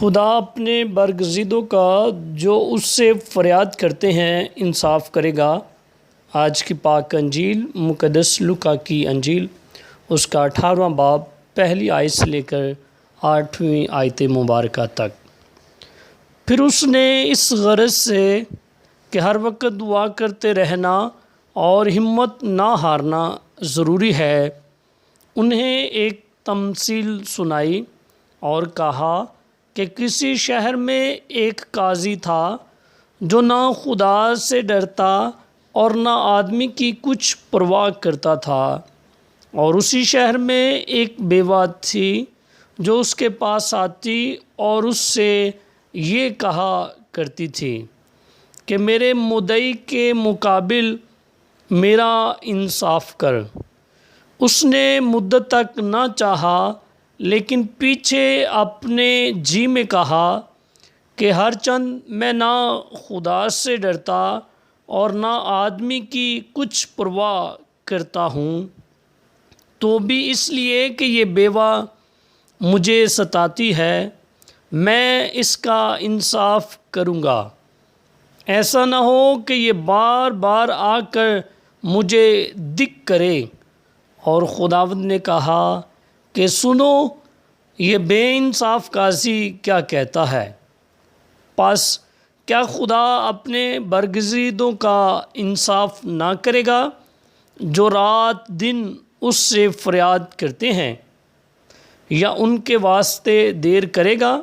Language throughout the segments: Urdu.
خدا اپنے برگزیدوں کا جو اس سے فریاد کرتے ہیں انصاف کرے گا۔ آج کی پاک انجیل مقدس لوکا کی انجیل اس کا 18واں باب پہلی آیت سے لے کر 8ویں آیت مبارکہ تک۔ پھر اس نے اس غرض سے کہ ہر وقت دعا کرتے رہنا اور ہمت نہ ہارنا ضروری ہے، انہیں ایک تمثیل سنائی اور کہا کہ کسی شہر میں ایک قاضی تھا جو نہ خدا سے ڈرتا اور نہ آدمی کی کچھ پرواہ کرتا تھا، اور اسی شہر میں ایک بیوہ تھی جو اس کے پاس آتی اور اس سے یہ کہا کرتی تھی کہ میرے مدعی کے مقابل میرا انصاف کر۔ اس نے مدت تک نہ چاہا، لیکن پیچھے اپنے جی میں کہا کہ ہر چند میں نہ خدا سے ڈرتا اور نہ آدمی کی کچھ پرواہ کرتا ہوں، تو بھی اس لیے کہ یہ بیوہ مجھے ستاتی ہے میں اس کا انصاف کروں گا، ایسا نہ ہو کہ یہ بار بار آ کر مجھے دکھ کرے۔ اور خداوند نے کہا کہ سنو، یہ بے انصاف قاضی کیا کہتا ہے؟ پس کیا خدا اپنے برگزیدوں کا انصاف نہ کرے گا جو رات دن اس سے فریاد کرتے ہیں، یا ان کے واسطے دیر کرے گا؟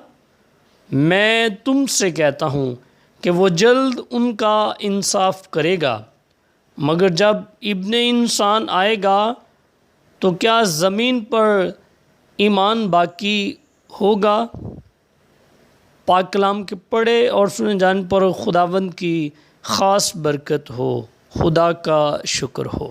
میں تم سے کہتا ہوں کہ وہ جلد ان کا انصاف کرے گا۔ مگر جب ابن انسان آئے گا تو کیا زمین پر ایمان باقی ہوگا؟ پاک کلام کے پڑھے اور سنے جان پر خداوند کی خاص برکت ہو۔ خدا کا شکر ہو۔